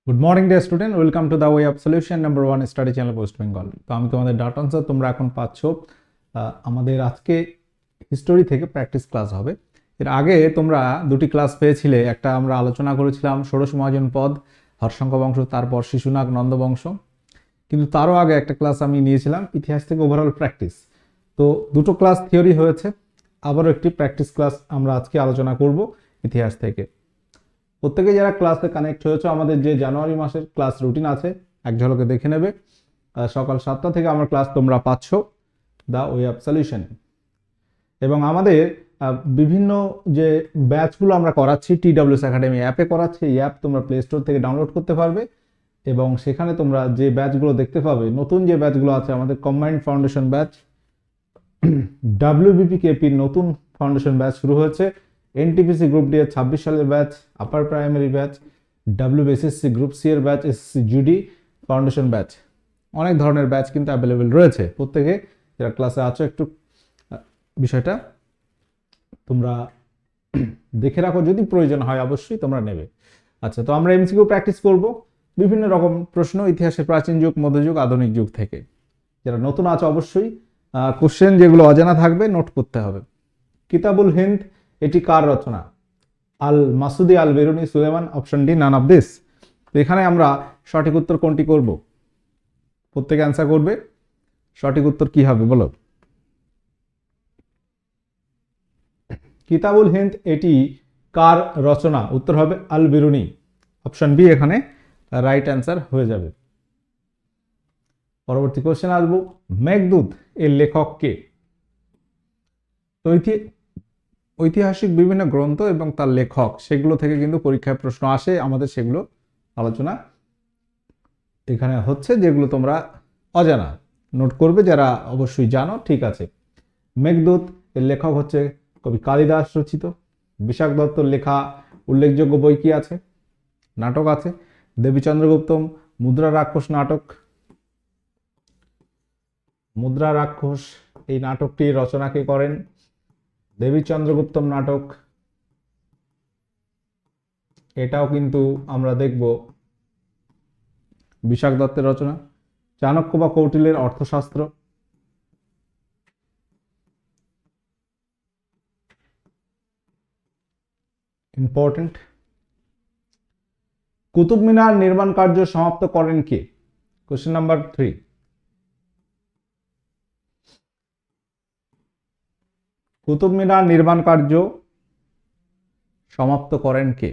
Good morning day student, welcome to the way of solution number 1 study channel West Bengal. তো আমি তোমাদের data answer, তোমরা এখন পাচ্ছ। আমাদের আজকে হিস্টোরি থেকে প্র্যাকটিস ক্লাস হবে। এর আগে তোমরা দুটি ক্লাস পেয়েছিলে। একটা আমরা আলোচনা করেছিলাম ষোড়শ মহাজন পদ, হর্ষঙ্ক বংশ, তারপর শিশুনাগ নন্দবংশ। কিন্তু তারও আগে একটা ক্লাস আমি নিয়েছিলাম ইতিহাস থেকে ওভারঅল প্র্যাকটিস। তো দুটো ক্লাস থিওরি হয়েছে, আবারও একটি প্র্যাকটিস ক্লাস আমরা আজকে আলোচনা করব ইতিহাস থেকে। প্রত্যেকে যারা ক্লাসে কানেক্ট হয়েছে, আমাদের যে জানুয়ারি মাসের ক্লাস রুটিন আছে এক ঝলকে দেখে নেবে। সকাল 7টা থেকে আমার ক্লাস তোমরা পাচ্ছ দ্য ওয়ে অফ সলিউশন। এবং আমাদের বিভিন্ন যে ব্যাচগুলো আমরা করাচ্ছি TWS একাডেমি অ্যাপে করাচ্ছি। এই অ্যাপ তোমরা প্লে স্টোর থেকে ডাউনলোড করতে পারবে এবং সেখানে তোমরা যে ব্যাচগুলো দেখতে পাবে, নতুন যে ব্যাচগুলো আছে, আমাদের কম্বাইন্ড ফাউন্ডেশন ব্যাচ, WBPKPর নতুন ফাউন্ডেশন ব্যাচ শুরু হয়েছে, NTPC গ্রুপ ডি এর 26 সালের batch, upper primary batch, WBSSC group C এর batch, SSC GD foundation batch, অনেক ধরনের ব্যাচ কিন্তু অ্যাভেলেবেল রয়েছে। প্রত্যেকে যারা ক্লাসে আছো একটু বিষয়টা তোমরা দেখে রাখো, যদি প্রয়োজন হয় অবশ্যই তোমরা নেবে। আচ্ছা, তো আমরা MCQ প্র্যাকটিস করব বিভিন্ন রকম প্রশ্ন, ইতিহাসের প্রাচীন যুগ, মধ্যযুগ, আধুনিক যুগ থেকে। যারা নতুন আছো অবশ্যই কোশ্চেন যেগুলো অজানা থাকবে নোট করতে হবে। কিতাবুল হিন্দ এটি কার রচনা? Al Masudi, Al Biruni, Sulaiman. Option D, none of this. তো এখানে আমরা সঠিক উত্তর কোনটি করব? প্রত্যেকে অ্যান্সার করবে। সঠিক উত্তর কি হবে বলো? কিতাবুল হিন্দ এটি কার রচনা? উত্তর হবে আল বেরুনি। অপশন বি এখানে রাইট অ্যান্সার হয়ে যাবে। পরবর্তী কোশ্চেন আসবো, মেঘদূত এর লেখক কে? তো ঐতিহাসিক বিভিন্ন গ্রন্থ এবং তার লেখক, সেগুলো থেকে কিন্তু পরীক্ষায় প্রশ্ন আসে, আমাদের সেগুলো আলোচনা এখানে হচ্ছে। যেগুলো তোমরা অজানা নোট করবে, যারা অবশ্যই জানো ঠিক আছে। মেঘদূত এর লেখক হচ্ছে কবি কালিদাস রচিত। বিশাখ দত্তর লেখা উল্লেখযোগ্য বই কি আছে? নাটক আছে দেবী চন্দ্রগুপ্ত মুদ্রা রাক্ষস নাটক। মুদ্রা রাক্ষস এই নাটকটি রচনা কে করেন? দেবী চন্দ্রগুপ্তম নাটক। এটাও কিন্তু আমরা দেখব বিশাখ দত্তের রচনা। চাণক্য বা কৌটিল্যের অর্থশাস্ত্র। ইম্পর্টেন্ট। কুতুব মিনার নির্মাণ কার্য সমাপ্ত করেন কে? Question number 3। কুতুব মিনার নির্মাণ কার্য সমাপ্ত করেন কে?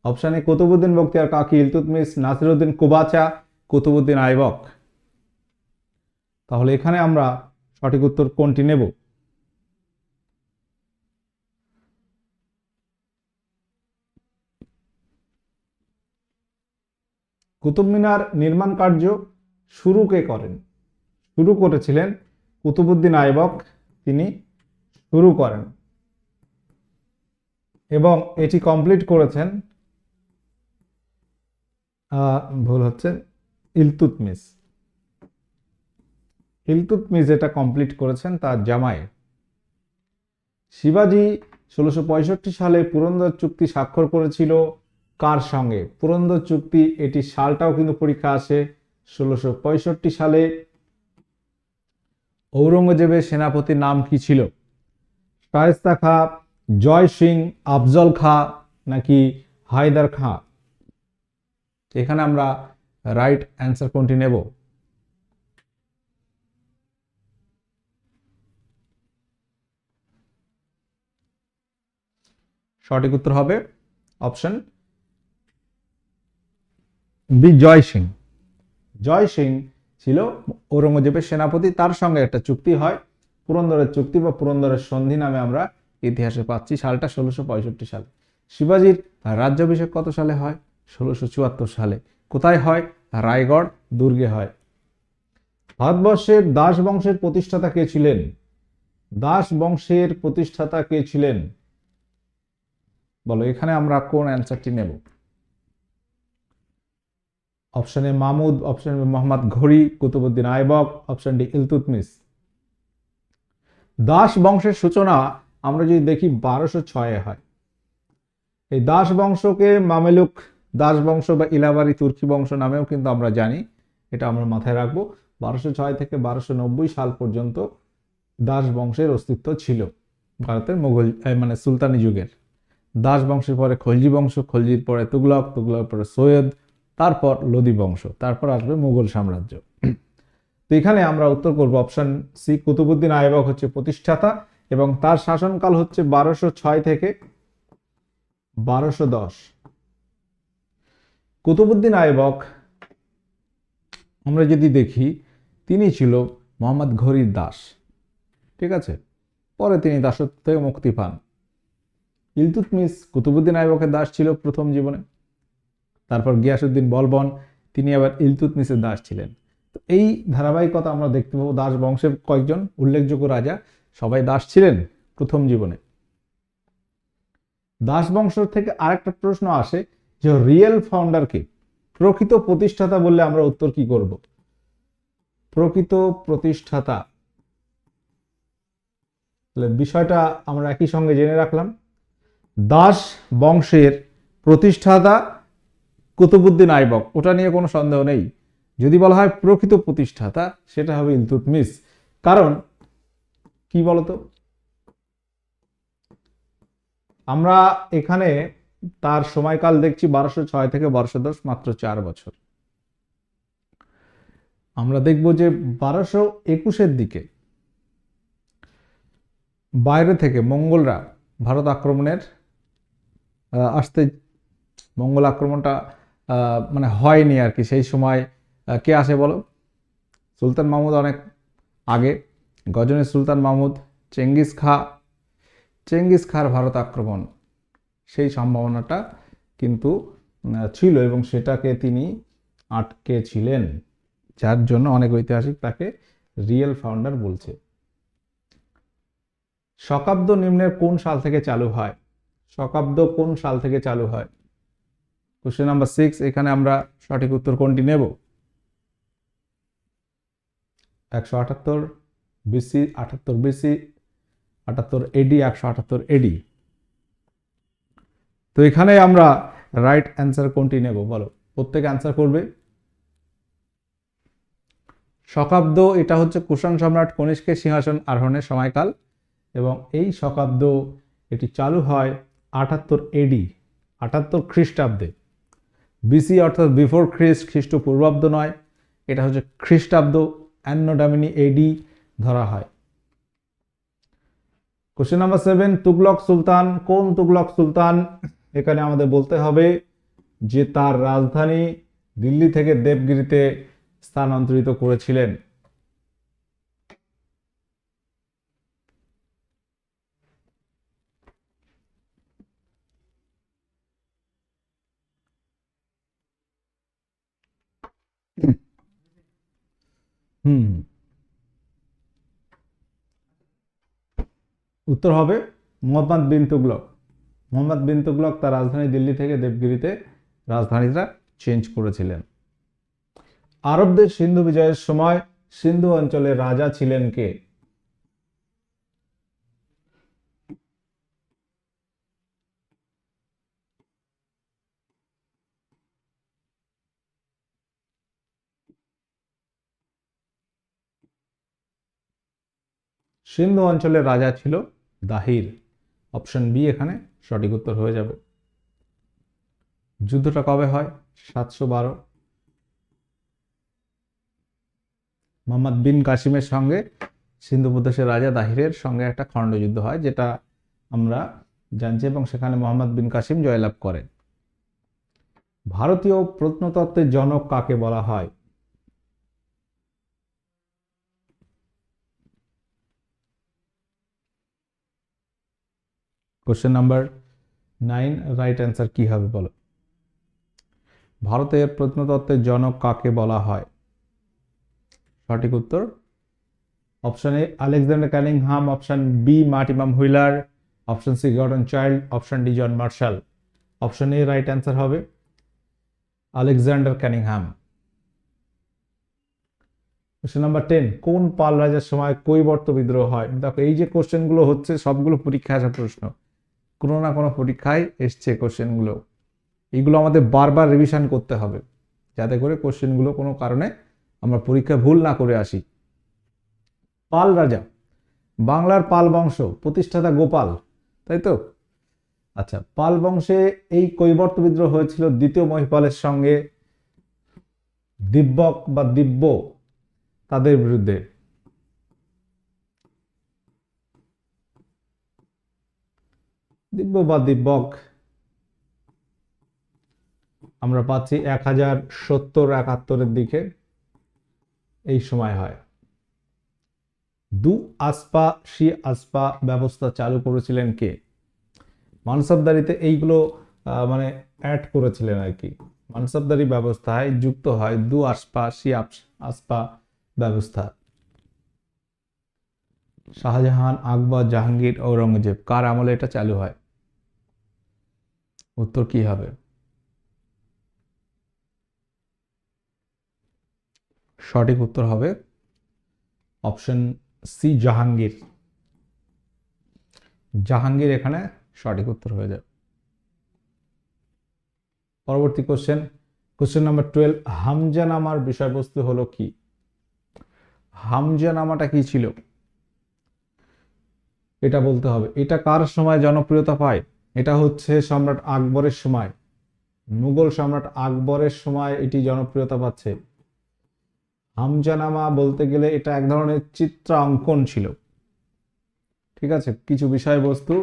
Option A Qutubuddin Bakhtiyar Kaki, Iltutmish, Nasiruddin Qubacha, Qutbuddin Aibak. তাহলে এখানে আমরা সঠিক উত্তর কোনটি নেব? কুতুব মিনার নির্মাণ কার্য শুরু কে করেন? শুরু করেছিলেন কুতুবউদ্দিন আইবক, তিনি শুরু করেন এবং এটি কমপ্লিট করেছেন ভুল হচ্ছে ইলতুৎমিশ। ইলতুৎমিশ এটা কমপ্লিট করেছেন তার জামাই। শিবাজি 1665 সালে পুরন্দর চুক্তি স্বাক্ষর করেছিল কার সঙ্গে? পুরন্দর চুক্তি, এটি সালটাও কিন্তু পরীক্ষা আসে। 1665 সালে ঔরঙ্গজেবের সেনাপতির নাম কি ছিল? শায়েস্তা খাঁ, জয় সিং, আফজল খাঁ নাকি হায়দার খাঁ? এখানে আমরা রাইট অ্যান্সার কোনটি নেব? সঠিক উত্তর হবে অপশন বি, জয় সিং। জয় সিং ছিল ঔরঙ্গজেবের সেনাপতি, তার সঙ্গে একটা চুক্তি হয়, পুরন্দরের চুক্তি বা পুরন্দরের সন্ধি নামে আমরা ইতিহাসে পাচ্ছি। সালটা 1665 সালে। শিবাজির রাজ্যাভিষেক কত সালে হয়? 1674 সালে। কোথায় হয়? রায়গড় দুর্গে হয়। ভারতবর্ষের দাস বংশের প্রতিষ্ঠাতা কে ছিলেন? দাস বংশের প্রতিষ্ঠাতা কে ছিলেন বলো? এখানে আমরা কোন অ্যান্সারটি নেব? Option A Mahmud, option B Muhammad Ghori, Qutbuddin Aibak, option D Iltutmish. দাস বংশের সূচনা আমরা যদি দেখি 1206 হয়। এই দাস বংশকে মামেলুক দাস বংশ বা ইলাবারি তুর্কি বংশ নামেও কিন্তু আমরা জানি, এটা আমরা মাথায় রাখবো। 1206 থেকে 1290 সাল পর্যন্ত দাস বংশের অস্তিত্ব ছিল ভারতের মোগল মানে সুলতানি যুগের। দাস বংশের পরে খলজি বংশ, খলজির পরে তুগলক, তুগলকের পরে সৈয়দ, তারপর লোদি বংশ, তারপর আসবে মুঘল সাম্রাজ্য। তো এখানে আমরা উত্তর করব অপশন সি, কুতুবউদ্দিন আইবক হচ্ছে প্রতিষ্ঠাতা এবং তার শাসনকাল হচ্ছে 1206 থেকে 1210। কুতুবউদ্দিন আইবক আমরা যদি দেখি, তিনি ছিল মোহাম্মদ ঘুরির দাস, ঠিক আছে, পরে তিনি দাসত্ব থেকে মুক্তি পান। ইলতুৎমিশ কুতুবউদ্দিন আইবকের দাস ছিল প্রথম জীবনে, তারপর গিয়াসউদ্দিন বলবন, তিনি আবার ইলতুৎমিশের দাস ছিলেন। তো এই ধারাবাহিকতা আমরা দেখতে পাবো। দাস বংশের কয়েকজন উল্লেখযোগ্য রাজা সবাই দাস ছিলেন প্রথম জীবনে। দাস বংশ থেকে আরেকটা প্রশ্ন আসে যে রিয়েল ফাউন্ডারকে, প্রকৃত প্রতিষ্ঠাতা বললে আমরা উত্তর কি করব? প্রকৃত প্রতিষ্ঠাতা, তাহলে বিষয়টা আমরা একই সঙ্গে জেনে রাখলাম। দাস বংশের প্রতিষ্ঠাতা কুতুবউদ্দিন আইবক, ওটা নিয়ে কোনো সন্দেহ নেই। যদি বলা হয় প্রকৃত প্রতিষ্ঠাতা, সেটা হবে ইলতুৎমিশ। কারণ কি বলতো, আমরা এখানে তার সময়কাল দেখছি 1206 থেকে 1210, মাত্র 4 বছর। আমরা দেখব যে 1221-এর দিকে বাইরে থেকে মঙ্গলরা ভারত আক্রমণের আসতে, মঙ্গল আক্রমণটা মানে হয়নি আর কি। সেই সময় কে আসে বলো? সুলতান মাহমুদ অনেক আগে, গজনী সুলতান মাহমুদ, চেঙ্গিস খার ভারত আক্রমণ, সেই সম্ভাবনাটা কিন্তু ছিল এবং সেটাকে তিনি আটকে ছিলেন, যার জন্য অনেক ঐতিহাসিক তাকে রিয়েল ফাউন্ডার বলছে। শকাব্দ নিম্নের কোন সাল থেকে চালু হয়? শকাব্দ কোন সাল থেকে চালু হয়? Question number 6। এখানে আমরা সঠিক উত্তর কোনটি নেব? 178 বিসি, 78 বিসি, 78 এডি, 178 এডি। তো এখানে আমরা রাইট অ্যান্সার কোনটি নেব বলো? প্রত্যেকে অ্যান্সার করবে। শকাব্দ, এটা হচ্ছে কুষাণ সম্রাট কনিষ্কের সিংহাসন আরোহণের সময়কাল এবং এই শকাব্দ এটি চালু হয় 78 এডি, 78 খ্রিস্টাব্দে। বিসি অর্থাৎ বিফোর খ্রিস্ট, খ্রিস্টপূর্বাব্দ নয়, এটা হচ্ছে খ্রিস্টাব্দ, অ্যান্নো ডমিনি এডি ধরা হয়। কোশ্চেন নাম্বার 7, তুগলক সুলতান কোন তুগলক সুলতান? এখানে আমাদের বলতে হবে যে তার রাজধানী দিল্লি থেকে দেবগিরিতে স্থানান্তরিত করেছিলেন। উত্তর হবে মোহাম্মদ বিন তুগলক। মোহাম্মদ বিন তুগলক তার রাজধানী দিল্লি থেকে দেবগিরিতে রাজধানীটা চেঞ্জ করেছিলেন। আরবদের সিন্ধু বিজয়ের সময় সিন্ধু অঞ্চলের রাজা ছিলেন কে? সিন্ধু অঞ্চলের রাজা ছিল দাহির। অপশন বি এখানে সঠিক উত্তর হয়ে যাবে। যুদ্ধটা কবে হয়? 712। মোহাম্মদ বিন কাসিমের সঙ্গে সিন্ধু প্রদেশের রাজা দাহিরের সঙ্গে একটা খণ্ডযুদ্ধ হয়, যেটা আমরা জানছি, এবং সেখানে মোহাম্মদ বিন কাসিম জয়লাভ করেন। ভারতীয় প্রত্নতত্ত্বের জনক কাকে বলা হয়? কোশ্চেন নাম্বার 9, রাইট অ্যান্সার কি হবে বলো? ভারতের প্রত্নতত্ত্বের জনক কাকে বলা হয়? সঠিক উত্তর option A Alexander Cunningham, option B Mortimer Wheeler, option C Gordon Childe, option D John Marshall. Option A right answer হবে আলেকজান্ডার কানিংহাম। কোশ্চেন নাম্বার 10, কোন পাল রাজার সময় কৈবর্ত বিদ্রোহ হয়? দেখো এই যে কোশ্চেনগুলো হচ্ছে সবগুলো পরীক্ষায় আসা প্রশ্ন, কোনো না কোনো পরীক্ষায় এসছে কোশ্চেনগুলো। এগুলো আমাদের বারবার রিভিশন করতে হবে, যাতে করে কোশ্চেনগুলো কোনো কারণে আমরা পরীক্ষা ভুল না করে আসি। পাল রাজা, বাংলার পাল বংশ, প্রতিষ্ঠাতা গোপাল, তাই তো? আচ্ছা, পাল বংশে এই কৈবর্ত বিদ্রোহ হয়েছিল দ্বিতীয় মহিপালের সঙ্গে, দিব্যক বা দিব্য তাদের বিরুদ্ধে। দিব্য বা দিব্যক আমরা পাচ্ছি 1070-71 দিকে এই সময় হয়। দু আসপা শি আসপা ব্যবস্থা চালু করেছিলেন কে? মানসবদারিতে এইগুলো মানে অ্যাড করেছিলেন আর কি। মানসবদারি ব্যবস্থায় যুক্ত হয় দু আসপা শি আসপা ব্যবস্থা। শাহজাহান, আকবর, জাহাঙ্গীর, ঔরঙ্গজেব, কার আমলে এটা চালু হয়? উত্তর কি হবে? সঠিক উত্তর হবে অপশন সি, জাহাঙ্গীর। জাহাঙ্গীর এখানে সঠিক উত্তর হয়ে যাবে। পরবর্তী কোশ্চেন, কোশ্চেন নাম্বার 12, হামজানামার বিষয়বস্তু হলো কি? হামজানামাটা কি ছিল এটা বলতে হবে। এটা কার সময় জনপ্রিয়তা পায়? এটা হচ্ছে সম্রাট আকবরের সময়, মুঘল সম্রাট আকবরের সময় এটি জনপ্রিয়তা পাচ্ছে। হামজানামা বলতে গেলে এটা এক ধরনের চিত্রাঙ্কন ছিল, ঠিক আছে, কিছু বিষয়বস্তু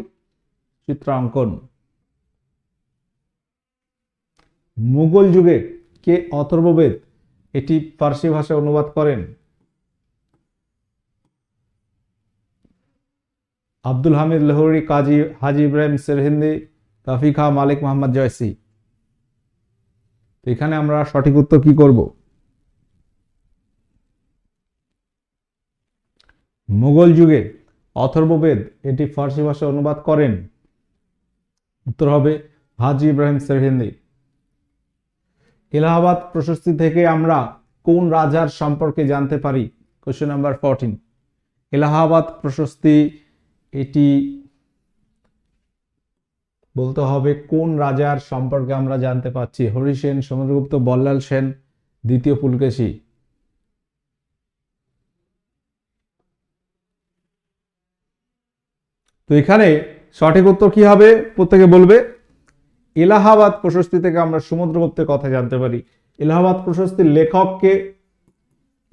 চিত্রাঙ্কন। মুঘল যুগে কে অথর্ববেদ এটি ফার্সি ভাষায় অনুবাদ করেন? আব্দুল হামিদ লাহোরি, কাজী হাজি ইব্রাহিম সেরহিন্দি, তৌফিক খাঁ, মালিক মোহাম্মদ জয়সি। এখানে আমরা সঠিক উত্তর কি করব? মুঘল যুগে অথর্ববেদ এটি ফার্সি ভাষায় অনুবাদ করেন, উত্তর হবে হাজি ইব্রাহিম সেরহিন্দি। এলাহাবাদ প্রশস্তি থেকে আমরা কোন রাজার সম্পর্কে জানতে পারি? কোশ্চেন নাম্বার 14, এলাহাবাদ প্রশস্তি এটি বলতে হবে কোন রাজার সম্পর্কে আমরা জানতে পাচ্ছি? হরিসেন, সমুদ্রগুপ্ত, বল্লাল সেন, দ্বিতীয় পুলকেশী। তো এখানে সঠিক উত্তর কি হবে প্রত্যেকে বলবে? এলাহাবাদ প্রশস্তি থেকে আমরা সমুদ্রগুপ্তের কথা জানতে পারি। এলাহাবাদ প্রশস্তির লেখককে?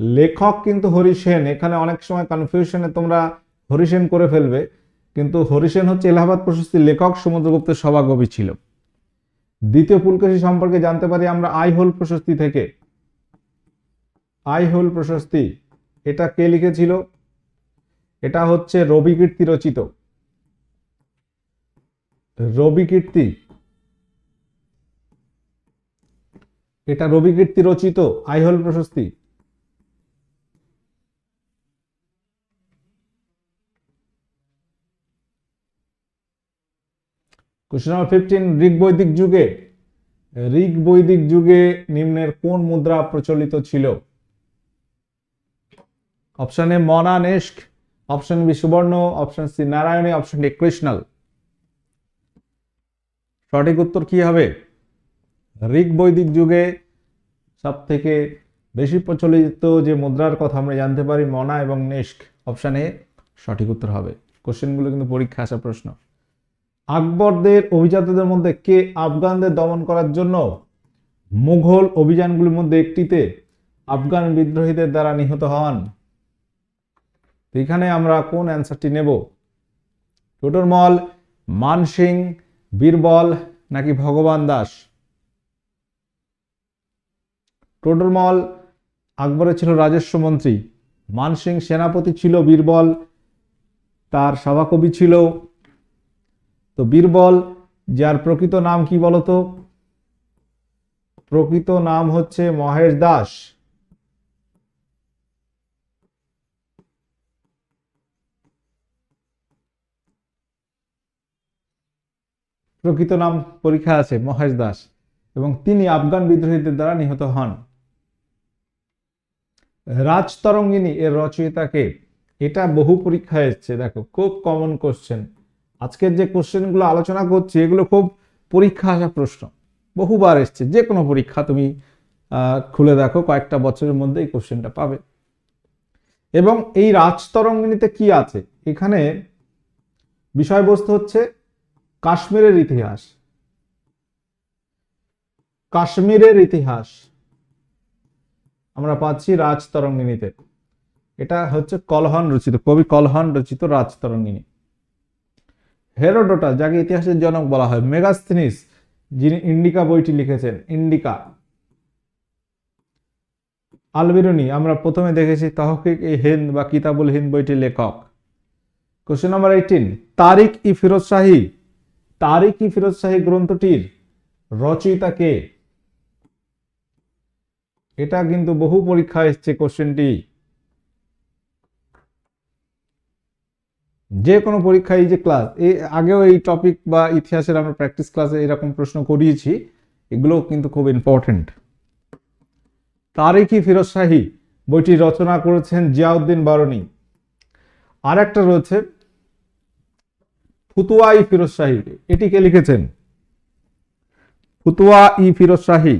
লেখক কিন্তু হরিসেন। এখানে অনেক সময় কনফিউশনে তোমরা হরিসেন করে ফেলবে, কিন্তু হরিসেন হচ্ছে এলাহাবাদ প্রশস্তির লেখক, সমুদ্রগুপ্তের সভাকবি ছিল। দ্বিতীয় পুলকেশী সম্পর্কে জানতে পারি আমরা আইহোল প্রশস্তি থেকে। আইহোল প্রশস্তি এটা কে লিখেছিল? এটা হচ্ছে রবিকীর্তি রচিত। রবিকীর্তি, এটা রবিকীর্তি রচিত আইহোল প্রশস্তি। কোশ্চেন নাম্বার 15, ঋগ বৈদিক যুগে, ঋগ বৈদিক যুগে নিম্নের কোন মুদ্রা প্রচলিত ছিল? অপশন এ মনা নেস্ক, option B Subarna, option C Narayani, option D কৃষ্ণাল। সঠিক উত্তর কি হবে? ঋগ বৈদিক যুগে সব থেকে বেশি প্রচলিত যে মুদ্রার কথা আমরা জানতে পারি মনা এবং নেস্ক। অপশন এ সঠিক উত্তর হবে। কোশ্চেনগুলো কিন্তু পরীক্ষা আসা প্রশ্ন। আকবরদের অভিজাতদের মধ্যে কে আফগানদের দমন করার জন্য মুঘল অভিযানগুলির মধ্যে একটিতে আফগান বিদ্রোহীদের দ্বারা নিহত হন? এখানে আমরা কোন অ্যান্সারটি নেব? টোডরমল, মানসিং, বীরবল নাকি ভগবান দাস? টোডরমল আকবরের ছিল রাজস্ব মন্ত্রী, মানসিং সেনাপতি ছিল, বীরবল তার সভাকবি ছিল। তো বীরবল, যার প্রকৃত নাম কি বলতো? প্রকৃত নাম হচ্ছে মহেশ দাস। প্রকৃত নাম পরীক্ষা আছে, মহেশ দাস, এবং তিনি আফগান বিদ্রোহীদের দ্বারা নিহত হন। রাজতরঙ্গিনী এর রচয়িতাকে? এটা বহু পরীক্ষায় এসেছে, দেখো খুব কমন কোশ্চেন। আজকের যে কোশ্চেনগুলো আলোচনা করছি এগুলো খুব পরীক্ষা আসা প্রশ্ন। বহুবার এসছে, যে কোনো পরীক্ষা তুমি খুলে দেখো, কয়েকটা বছরের মধ্যে এই কোশ্চেনটা পাবে। এবং এই রাজতরঙ্গিনীতে কি আছে, এখানে বিষয়বস্তু হচ্ছে কাশ্মীরের ইতিহাস। কাশ্মীরের ইতিহাস আমরা পাচ্ছি রাজতরঙ্গিনীতে। এটা হচ্ছে কলহন রচিত, কবি কলহন রচিত রাজতরঙ্গিনী। হেরোডোটাস, যাকে ইতিহাসের জনক বলা হয়, মেগাস্থিনিস, যিনি ইন্ডিকা বইটি লিখেছেন, ইন্ডিকা। আল-বিরুনি, আমরা প্রথমে দেখেছি তহকিক ই হিন্দ বা কিতাবুল হিন্দ বইটির লেখক। কোশ্চেন নাম্বার 18, তারিক ই ফিরোজ শাহী, তারিক ই ফিরোজ শাহী গ্রন্থটির রচয়িতা কে? এটা কিন্তু বহু পরীক্ষা এসছে কোশ্চেনটি, যে কোনো পরীক্ষায়। এই যে ক্লাস আগেও এই টপিক বা ইতিহাসের আমরা প্র্যাকটিস ক্লাসে এরকম প্রশ্ন করিয়েছি, এগুলো কিন্তু খুব ইম্পর্টেন্ট। তারিক ই ফিরোজ শাহী বইটি রচনা করেছেন জিয়াউদ্দিন বারনী। আর একটা রয়েছে ফুতুয়া ই ফিরোজ শাহী, এটি কে লিখেছেন? ফুতুয়া ই ফিরোজ শাহী।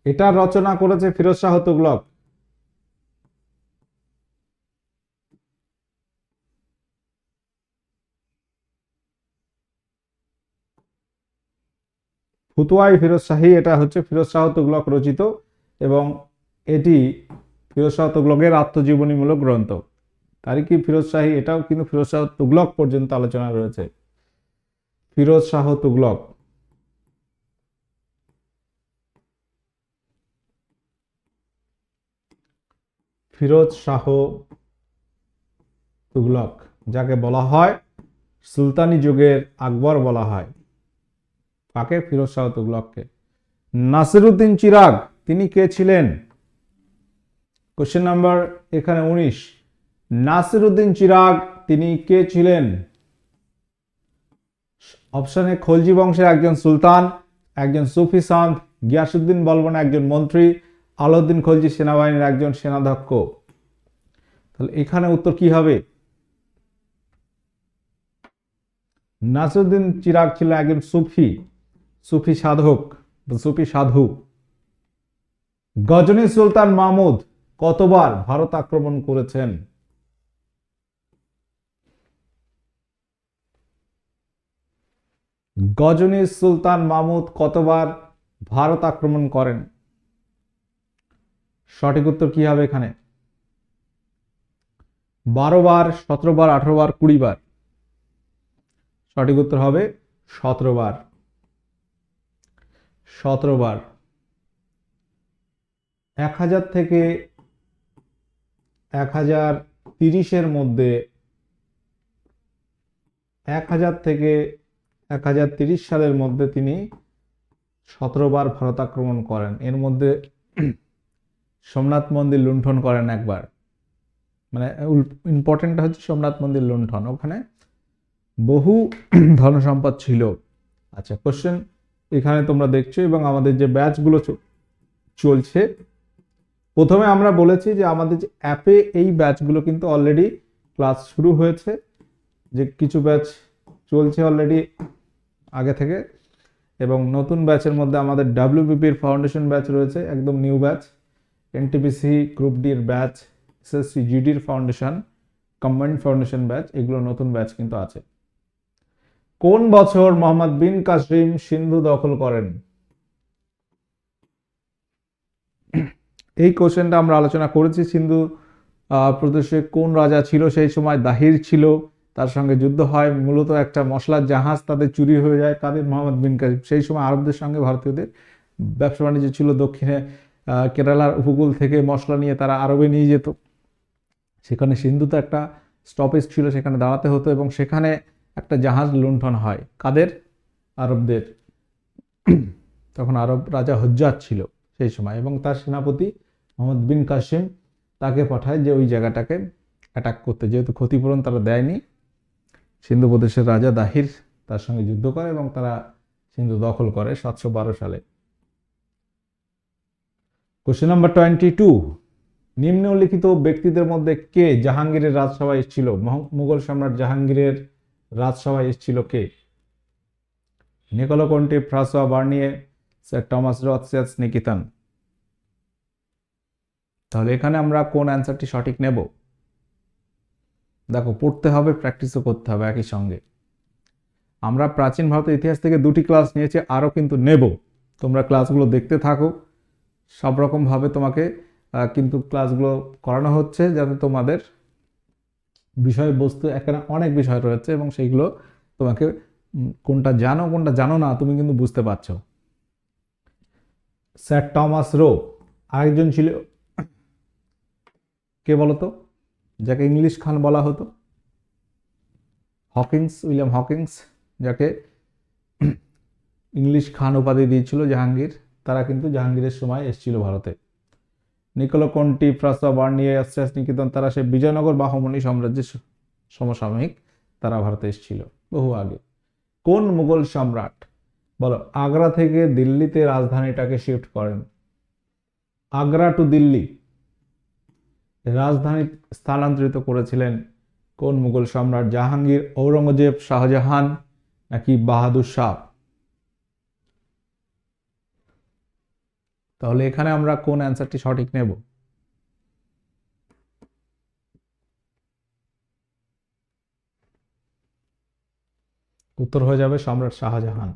এটা রচনা করেছে ফিরোজ শাহ তুগলক। ফুতুয়াই ফিরোজ শাহী, এটা হচ্ছে ফিরোজ শাহ তুগলক রচিত, এবং এটি ফিরোজ শাহ তুগলকের আত্মজীবনীমূলক গ্রন্থ। তারিক ই ফিরোজ শাহী, এটাও কিন্তু ফিরোজ শাহ তুগলক পর্যন্ত আলোচনা রয়েছে। ফিরোজ শাহ তুগলক, ফিরোজ শাহ তুগলক, যাকে বলা হয় সুলতানি যুগের আকবর বলা হয়, কাকে? ফিরোজ শাহ তুগলককে। নাসিরউদ্দিন চিরাগ, তিনি কে ছিলেন? কোশ্চেন নাম্বার এখানে 19, নাসিরউদ্দিন চিরাগ তিনি কে ছিলেন? অপশনে খলজি বংশের একজন সুলতান, একজন সুফি সন্ত, গিয়াসউদ্দিন বলবন একজন মন্ত্রী, আলাউদ্দিন খলজি সেনাবাহিনীর একজন সেনাধ্যক্ষ। তাহলে এখানে উত্তর কি হবে? নাসিরউদ্দিন চিরাগ ছিলেন একজন সুফি সাধক, সুফি সাধু। গজনী সুলতান মাহমুদ কতবার ভারত আক্রমণ করেছেন? গজনী সুলতান মাহমুদ কতবার ভারত আক্রমণ করেন? সঠিক উত্তর কি হবে এখানে? 12 বার, 17 বার, 18 বার, 20 বার। সঠিক উত্তর হবে 17 বার। 17 বার। 1000 থেকে 1030 মধ্যে, 1000 থেকে 1030 সালের মধ্যে তিনি 17 বার ভারত আক্রমণ করেন। এর মধ্যে সোমনাথ মন্দির লুণ্ঠন করেন একবার, মানে ইম্পর্টেন্ট হচ্ছে সোমনাথ মন্দির লুণ্ঠন, ওখানে বহু ধনসম্পদ ছিল। আচ্ছা, কোশ্চেন এখানে তোমরা দেখছো, এবং আমাদের যে ব্যাচগুলো চলছে, প্রথমে আমরা বলেছি যে আমাদের যে অ্যাপে এই ব্যাচগুলো কিন্তু অলরেডি ক্লাস শুরু হয়েছে, যে কিছু ব্যাচ চলছে অলরেডি আগে থেকে, এবং নতুন ব্যাচের মধ্যে আমাদের ডাব্লিউবিপির ফাউন্ডেশন ব্যাচ রয়েছে, একদম নিউ ব্যাচ, এনটিপিসি গ্রুপ ডির ব্যাচ, এসএসসি জিডির ফাউন্ডেশন, কম্বাইন্ড ফাউন্ডেশন ব্যাচ, এগুলো নতুন ব্যাচ কিন্তু আছে। কোন বছর মোহাম্মদ বিন কাসিম সিন্ধু দখল করেন? এই কোশ্চেনটা আমরা আলোচনা করেছি। সিন্ধু প্রদেশে কোন রাজা ছিল সেই সময়? দাহির ছিল, তার সঙ্গে যুদ্ধ হয়, মূলত একটা মশলার জাহাজ তাদের চুরি হয়ে যায়। কাদের? মোহাম্মদ বিন কাসিম। সেই সময় আরবদের সঙ্গে ভারতীয়দের ব্যবসা বাণিজ্য ছিল, দক্ষিণে কেরালার উপকূল থেকে মশলা নিয়ে তারা আরবে নিয়ে যেত। সেখানে সিন্ধুতে একটা স্টপেজ ছিল, সেখানে দাঁড়াতে হতো, এবং সেখানে একটা জাহাজ লুণ্ঠন হয়। কাদের? আরবদের। তখন আরব রাজা হজ্জাজ ছিল সেই সময়, এবং তার সেনাপতি মোহাম্মদ বিন কাসিম তাকে পাঠায় যে ওই জায়গাটাকে অ্যাটাক করতে, যেহেতু ক্ষতিপূরণ তারা দেয়নি। সিন্ধু প্রদেশের রাজা দাহির তার সঙ্গে যুদ্ধ করে, এবং তারা সিন্ধু দখল করে 712 সালে। কোশ্চেন নাম্বার 22, নিম্নলিখিত ব্যক্তিদের মধ্যে কে জাহাঙ্গীরের রাজসভায় এসেছিল? মুঘল সম্রাট জাহাঙ্গীরের রাজসভায় এসেছিল কে? Niccolo Conti, Francois Bernier, sir Thomas রথসেলস, নিকিতন। তাহলে এখানে আমরা কোন অ্যান্সারটি সঠিক নেব? দেখো, পড়তে হবে, প্র্যাকটিসও করতে হবে একই সঙ্গে। আমরা প্রাচীন ভারতের ইতিহাস থেকে 2টি ক্লাস নিয়েছি, আরও কিন্তু নেব। তোমরা ক্লাসগুলো দেখতে থাকো, সব রকমভাবে তোমাকে কিন্তু ক্লাসগুলো করানো হচ্ছে যাতে তোমাদের বিষয়বস্তু, এখানে অনেক বিষয় রয়েছে এবং সেইগুলো তোমাকে কোনটা জানো না তুমি কিন্তু বুঝতে পারছো। স্যার টমাস রো, আরেকজন ছিল কে বলতো, যাকে ইংলিশ খান বলা হতো? উইলিয়াম হকিংস, যাকে ইংলিশ খান উপাধি দিয়েছিল জাহাঙ্গীর, তারা কিন্তু জাহাঙ্গীরের সময় এসেছিল ভারতে। নিকোলো কন্টি, ফ্রাঁসোয়া বার্নিয়ে, নিকিতন, তারা সে বিজয়নগর বাহমনি সাম্রাজ্যের সমসাময়িক, তারা ভারতে এসেছিল বহু আগে। কোন মুঘল সম্রাট, বলো, আগ্রা থেকে দিল্লিতে রাজধানীটাকে শিফট করেন? আগ্রা টু দিল্লি রাজধানী স্থানান্তরিত করেছিলেন কোন মুঘল সম্রাট? জাহাঙ্গীর, ঔরঙ্গজেব, শাহজাহান নাকি বাহাদুর শাহ? তাহলে এখানে আমরা কোন অ্যান্সারটি সঠিক নেব? উত্তর হয়ে যাবে সম্রাট শাহজাহান।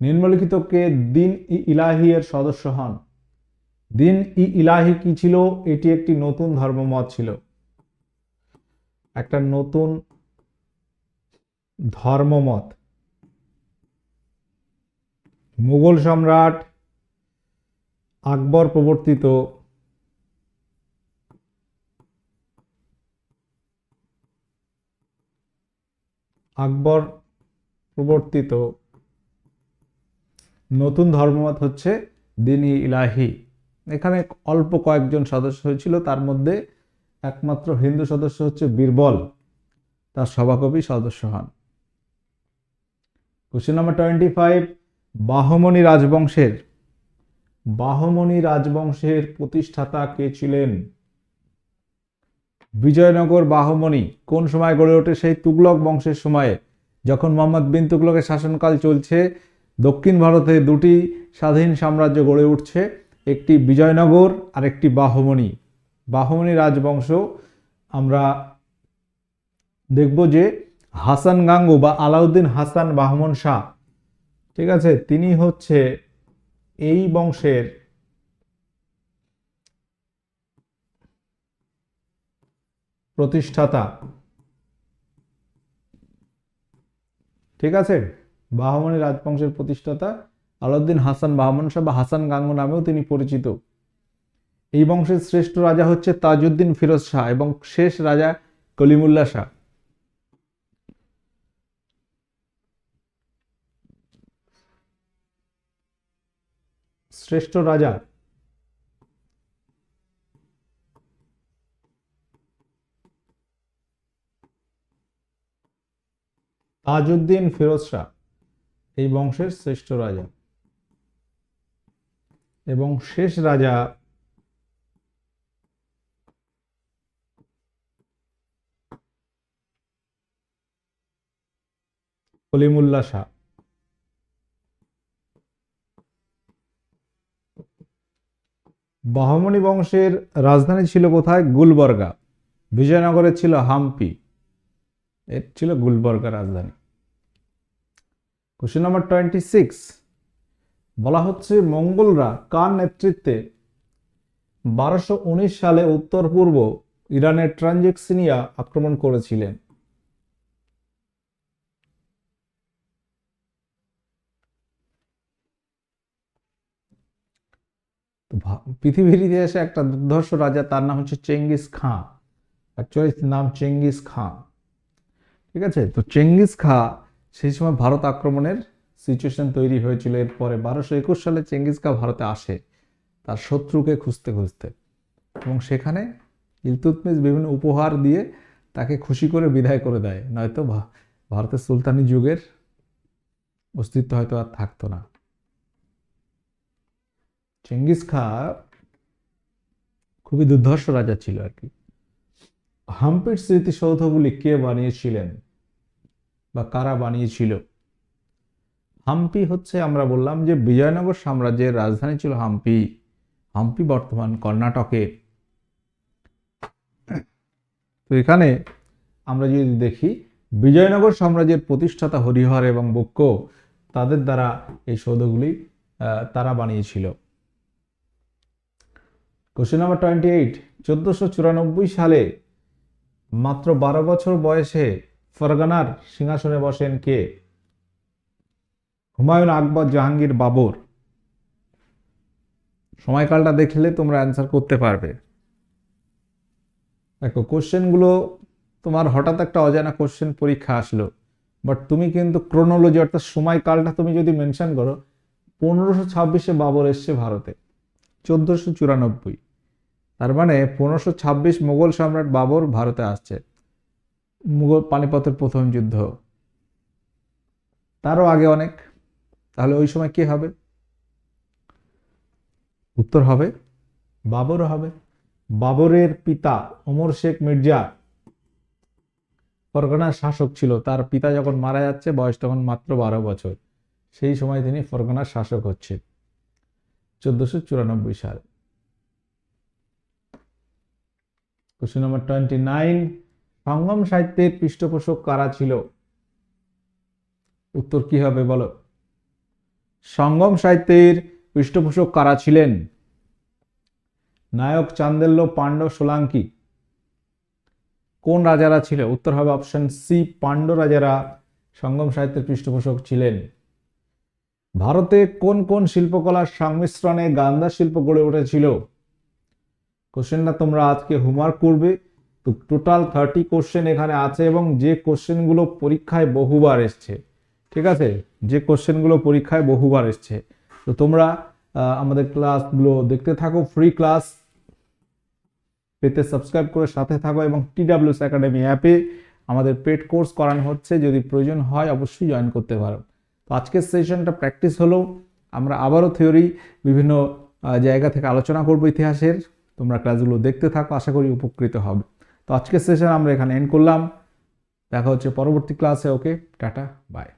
নিম্নলিখিত কে দিন ই ইলাহি এর সদস্য হন? দিন ই ইলাহি কি ছিল? এটি একটি নতুন ধর্মমত ছিল, একটা নতুন ধর্মমত। মুঘল সম্রাট আকবর প্রবর্তিত নতুন ধর্মমত হচ্ছে দিন-ই ইলাহি। এখানে অল্প কয়েকজন সদস্য হয়েছিল, তার মধ্যে একমাত্র হিন্দু সদস্য হচ্ছে বীরবল, তার সভাকবি সদস্য হন। কোশ্চেন নাম্বার 25, বাহমনি রাজবংশের প্রতিষ্ঠাতা কে ছিলেন? বিজয়নগর বাহমনি কোন সময় গড়ে ওঠে? সেই তুগলক বংশের সময়ে, যখন মোহাম্মদ বিন তুগলকের শাসনকাল চলছে, দক্ষিণ ভারতে 2টি স্বাধীন সাম্রাজ্য গড়ে উঠছে, একটি বিজয়নগর আর একটি বাহমনি রাজবংশ। আমরা দেখব যে হাসান গাঙ্গু বা আলাউদ্দিন হাসান বাহমন শাহ, ঠিক আছে, তিনি হচ্ছে এই বংশের প্রতিষ্ঠাতা, ঠিক আছে। বাহমনি রাজবংশের প্রতিষ্ঠাতা আলাউদ্দিন হাসান বাহমন শাহ বা হাসান গাঙ্গু নামেও তিনি পরিচিত। এই বংশের শ্রেষ্ঠ রাজা হচ্ছে তাজউদ্দিন ফিরোজ শাহ এবং শেষ রাজা কলিমুল্লাহ শাহ। শ্রেষ্ঠ রাজা তাজউদ্দিন ফিরোজ শাহ, এই বংশের শ্রেষ্ঠ রাজা, এবং শেষ রাজা কলিমুল্লাহ শাহ। বাহমনি বংশের রাজধানী ছিল কোথায়? গুলবর্গা। বিজয়নগরে ছিল হাম্পি, এর ছিল গুলবর্গা রাজধানী। কোশ্চেন নাম্বার 26, বলা হচ্ছে মঙ্গলরা কার নেতৃত্বে 1219 সালে উত্তর পূর্ব ইরানের ট্রানজেকশনিয়া আক্রমণ করেছিলেন? পৃথিবীর ইতিহাসে একটা দুর্ধর্ষ রাজা, তার নাম হচ্ছে চেঙ্গিস খাঁ। অ্যাকচুয়ালি নাম চেঙ্গিস খাঁ, ঠিক আছে। তো চেঙ্গিস খাঁ সেই সময় ভারত আক্রমণের সিচুয়েশন তৈরি হয়েছিল। এরপরে 1221 সালে চেঙ্গিস খাঁ ভারতে আসে তার শত্রুকে খুঁজতে খুঁজতে, এবং সেখানে ইলতুৎমিশ বিভিন্ন উপহার দিয়ে তাকে খুশি করে বিদায় করে দেয়, নয়তো ভারতের সুলতানি যুগের অস্তিত্ব হয়তো আর থাকতো না। চেঙ্গিস খাঁ খুবই দুর্ধর্ষ রাজা ছিল আর কি। হাম্পির স্মৃতিসৌধগুলি কে বানিয়েছিলেন বা কারা বানিয়েছিল? হাম্পি হচ্ছে, আমরা বললাম যে বিজয়নগর সাম্রাজ্যের রাজধানী ছিল হাম্পি। হাম্পি বর্তমান কর্ণাটকে। তো এখানে আমরা যদি দেখি, বিজয়নগর সাম্রাজ্যের প্রতিষ্ঠাতা হরিহর এবং বুক্ক, তাদের দ্বারা এই সৌধগুলি তারা বানিয়েছিল। কোশ্চেন নাম্বার 28, 1494 সালে মাত্র 12 বছর বয়সে ফরগানার সিংহাসনে বসেন কে? হুমায়ুন, আকবর, জাহাঙ্গীর, বাবর। সময়কালটা দেখলে তোমরা অ্যান্সার করতে পারবে। দেখো কোশ্চেনগুলো তোমার হঠাৎ একটা অজানা কোশ্চেন পরীক্ষা আসলো, বাট তুমি কিন্তু ক্রোনোলজি অর্থাৎ সময়কালটা তুমি যদি মেনশন করো, 1526-এ বাবর এসছে ভারতে, 1494, তার মানে 1526 মোগল সম্রাট বাবর ভারতে আসছে। মুঘল পানিপথের প্রথম যুদ্ধ, তারও আগে অনেক। তাহলে ওই সময় কি হবে? উত্তর হবে বাবর হবে। বাবরের পিতা ওমর শেখ মির্জা ফরগনার শাসক ছিল। তার পিতা যখন মারা যাচ্ছে, বয়স তখন মাত্র 12 বছর। সেই সময় তিনি ফরগনার শাসক হচ্ছে, 1494 সাল। কোশ্চেন নম্বর 29, সঙ্গম সাহিত্যের পৃষ্ঠপোষক কারা ছিল? উত্তর কি হবে বলো? সঙ্গম সাহিত্যের পৃষ্ঠপোষক কারা ছিলেন? নায়ক, চান্দেল্য, পাণ্ড্য, সোলাঙ্কি। কোন রাজারা ছিল? উত্তর হবে অপশন সি, পাণ্ড্য রাজারা সঙ্গম সাহিত্যের পৃষ্ঠপোষক ছিলেন। ভারতে কোন কোন শিল্পকলার সংমিশ্রণে গান্ধা শিল্প গড়ে উঠেছিল? কোশ্চেনটা তোমরা আজকে হোমওয়ার্ক করবে। তো টোটাল 30 কোশ্চেন এখানে আছে, এবং যে কোশ্চেনগুলো পরীক্ষায় বহুবার এসছে, ঠিক আছে, যে কোশ্চেনগুলো পরীক্ষায় বহুবার এসছে। তো তোমরা আমাদের ক্লাসগুলো দেখতে থাকো। ফ্রি ক্লাস পেতে সাবস্ক্রাইব করে সাথে থাকো, এবং TWS একাডেমি অ্যাপে আমাদের পেড কোর্স করানো হচ্ছে, যদি প্রয়োজন হয় অবশ্যই জয়েন করতে পারো। তো আজকের সেশনটা প্র্যাকটিস হলো। আমরা আবারও থিওরি বিভিন্ন জায়গা থেকে আলোচনা করব ইতিহাসের। তোমরা ক্লাসগুলো দেখতে থাকো, আশা করি উপকৃত হবে। তো আজকের সেশন আমরা এখানে এন্ড করলাম। দেখা হচ্ছে পরবর্তী ক্লাসে। ওকে, টাটা, বাই।